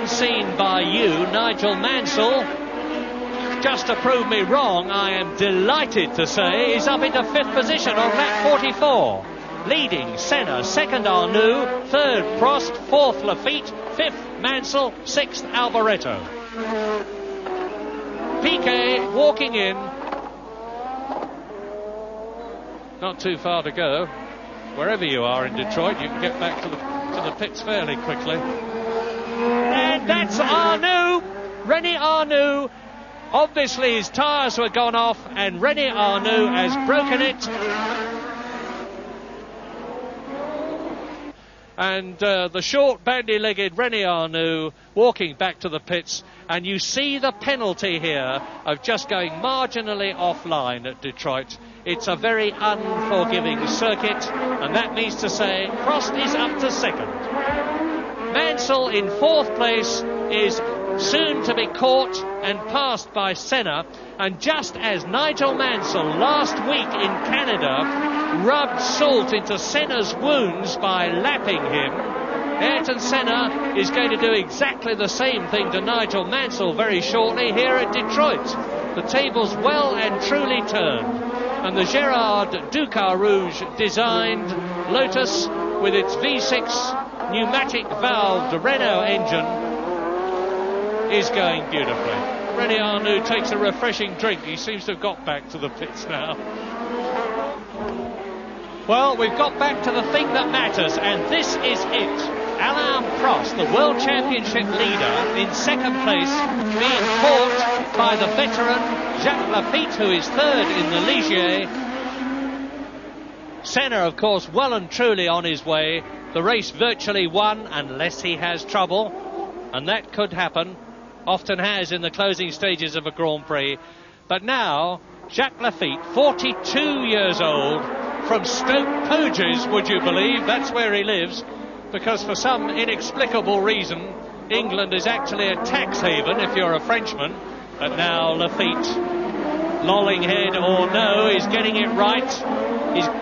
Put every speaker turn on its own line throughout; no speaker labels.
unseen by you, Nigel Mansell, just to prove me wrong, I am delighted to say, is up into 5th position on lap 44. Leading Senna, 2nd Arnoux, 3rd Prost, 4th Lafitte, 5th Mansell, 6th Alboreto. Piquet walking in. Not too far to go. Wherever you are in Detroit, you can get back to the pits fairly quickly. And that's Arnoux, René Arnoux. Obviously his tyres were gone off and René Arnoux has broken it. And the short bandy-legged René Arnoux walking back to the pits, and you see the penalty here of just going marginally offline at Detroit. It's a very unforgiving circuit, and that means to say Prost is up to 2nd. Mansell in 4th place is soon to be caught and passed by Senna, and just as Nigel Mansell last week in Canada rubbed salt into Senna's wounds by lapping him, Ayrton Senna is going to do exactly the same thing to Nigel Mansell very shortly here at Detroit. The tables well and truly turned, and the Gerard Ducarouge designed Lotus with its V6 pneumatic valved Renault engine is going beautifully. René Arnoux takes a refreshing drink. He seems to have got back to the pits now. Well, we've got back to the thing that matters, and this is it. Alain Prost, the World Championship leader, in 2nd place, being fought by the veteran Jacques Lafitte, who is 3rd in the Ligier. Senna, of course, well and truly on his way. The race virtually won, unless he has trouble, and that could happen. Often has in the closing stages of a Grand Prix. But now, Jacques Lafitte, 42 years old, from Stoke Poges, would you believe? That's where he lives, because for some inexplicable reason, England is actually a tax haven if you're a Frenchman. But now Lafitte, lolling head or no, is getting it right.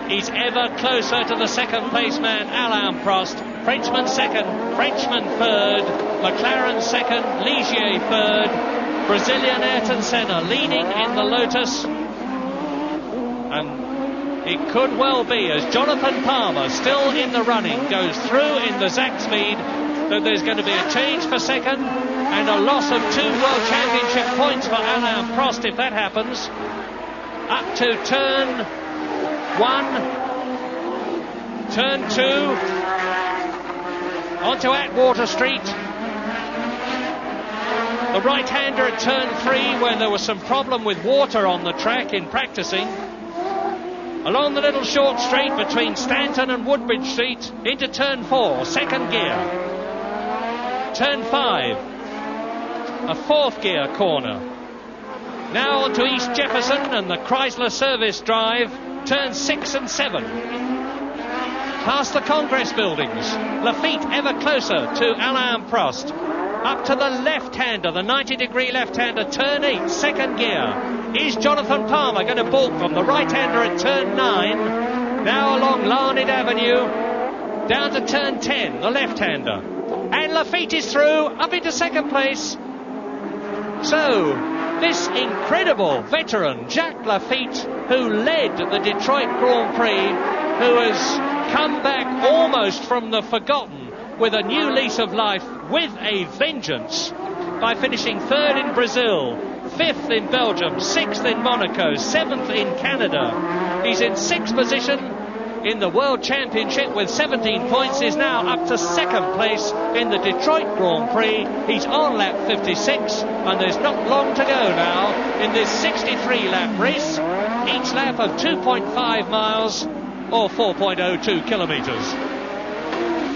He's ever closer to the 2nd place man, Alain Prost. Frenchman 2nd, Frenchman 3rd, McLaren 2nd, Ligier 3rd, Brazilian Ayrton Senna leading in the Lotus. And it could well be, as Jonathan Palmer, still in the running, goes through in the Zakspeed, that there's going to be a change for 2nd and a loss of 2 World Championship points for Alain Prost if that happens. Up to turn 1, turn 2, onto Atwater Street. The right-hander at turn 3, where there was some problem with water on the track in practicing. Along the little short straight between Stanton and Woodbridge Street into turn 4, 2nd gear. Turn 5, a 4th gear corner. Now onto East Jefferson and the Chrysler Service Drive, turn 6 and 7. Past the Congress buildings, Lafitte ever closer to Alain Prost. Up to the left-hander, the 90-degree left-hander, turn 8, 2nd gear. Is Jonathan Palmer going to balk from the right-hander at turn 9? Now along Larned Avenue, down to turn 10, the left-hander. And Lafitte is through, up into 2nd place. So, this incredible veteran, Jacques Lafitte, who led the Detroit Grand Prix, who has come back almost from the forgotten with a new lease of life, with a vengeance, by finishing 3rd in Brazil, 5th in Belgium, 6th in Monaco, 7th in Canada. He's in 6th position in the World Championship with 17 points, is now up to 2nd place in the Detroit Grand Prix. He's on lap 56, and there's not long to go now in this 63-lap race, each lap of 2.5 miles or 4.02 kilometres.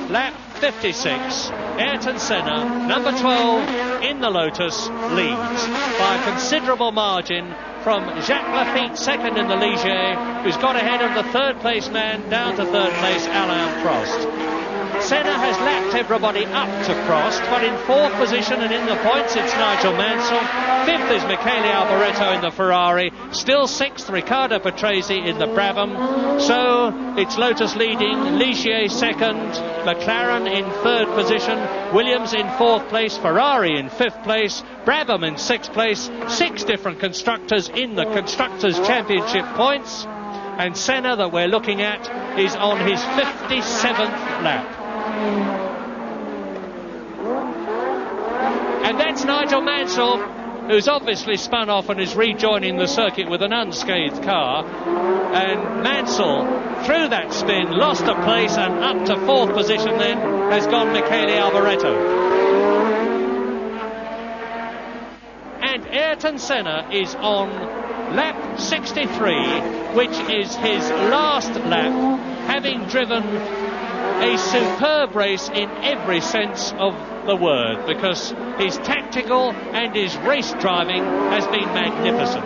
Lap 56, Ayrton Senna, number 12 in the Lotus, leads by a considerable margin from Jacques Lafitte, 2nd in the Ligier, who's got ahead of the 3rd place man down to 3rd place, Alain Prost. Senna has lapped everybody up to Prost, but in fourth position and in the points it's Nigel Mansell. Fifth is Michele Alboreto in the Ferrari. Still sixth, Riccardo Patrese in the Brabham. So it's Lotus leading, Ligier second, McLaren in third position, Williams in fourth place, Ferrari in fifth place, Brabham in sixth place. 6 different constructors in the Constructors' Championship points. And Senna, that we're looking at, is on his 57th lap. And that's Nigel Mansell, who's obviously spun off and is rejoining the circuit with an unscathed car. And Mansell, through that spin, lost a place, and up to fourth position then has gone Michele Alboreto. And Ayrton Senna is on lap 63, which is his last lap, having driven a superb race in every sense of the word, because his tactical and his race driving has been magnificent.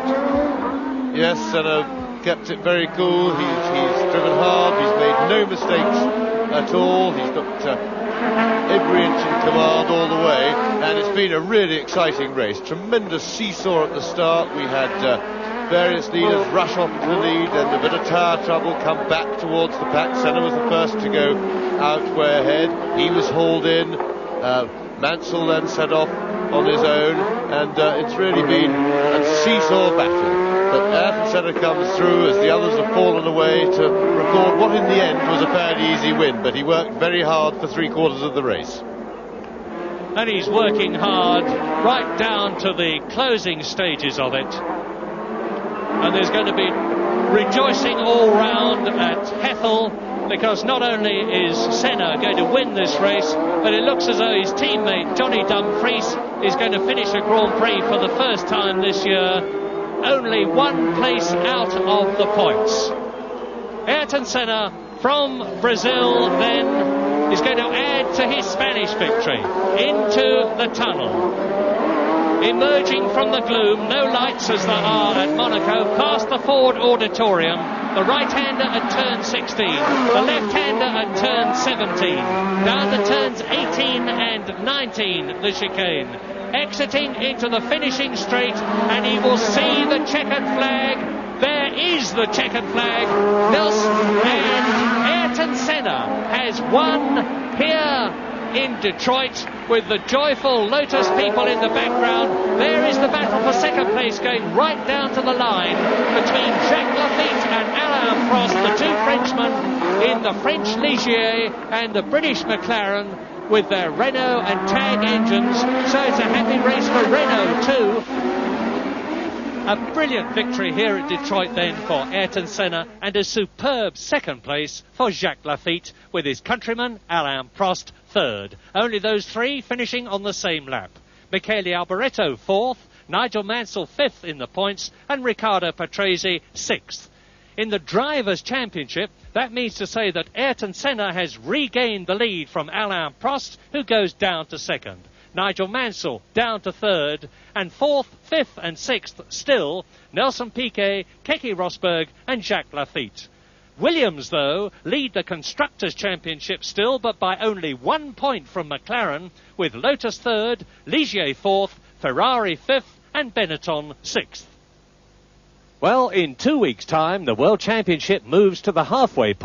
Yes, Senna kept it very cool. He's driven hard. He's made no mistakes at all. He's got every inch in command all the way, and it's been a really exciting race. Tremendous seesaw at the start. We had various leaders rush off to the lead, and a bit of tyre trouble, come back towards the pack. Senna was the first to go out way ahead. He was hauled in. Mansell then set off on his own, and it's really been a seesaw battle. But Ayrton Senna comes through as the others have fallen away to record what in the end was a fairly easy win, but he worked very hard for 3/4 of the race.
And he's working hard right down to the closing stages of it. And there's going to be rejoicing all round at Hethel, because not only is Senna going to win this race, but it looks as though his teammate Johnny Dumfries is going to finish a Grand Prix for the first time this year, only one place out of the points. Ayrton Senna from Brazil then is going to add to his Spanish victory into the tunnel. Emerging from the gloom, no lights as there are at Monaco, past the Ford Auditorium, the right-hander at turn 16, the left-hander at turn 17, down the turns 18 and 19, the chicane, exiting into the finishing straight, and he will see the checkered flag. There is the checkered flag. Nelson and Ayrton Senna has won here in Detroit, with the joyful Lotus people in the background. There is the battle for second place going right down to the line between Jacques Laffite and Alain Prost, the two Frenchmen in the French Ligier, and the British McLaren with their Renault and Tag engines. So it's a happy race for Renault too. A brilliant victory here at Detroit then for Ayrton Senna, and a superb second place for Jacques Laffite, with his countryman Alain Prost third. Only those three finishing on the same lap. Michele Alboreto fourth, Nigel Mansell fifth in the points, and Riccardo Patrese sixth. In the Drivers' Championship, that means to say that Ayrton Senna has regained the lead from Alain Prost, who goes down to second. Nigel Mansell down to third, and fourth, fifth and sixth still Nelson Piquet, Keke Rosberg and Jacques Laffite. Williams, though, lead the Constructors' Championship still, but by only 1 point from McLaren, with Lotus third, Ligier fourth, Ferrari fifth and Benetton sixth. Well, in 2 weeks' time, the World Championship moves to the halfway point.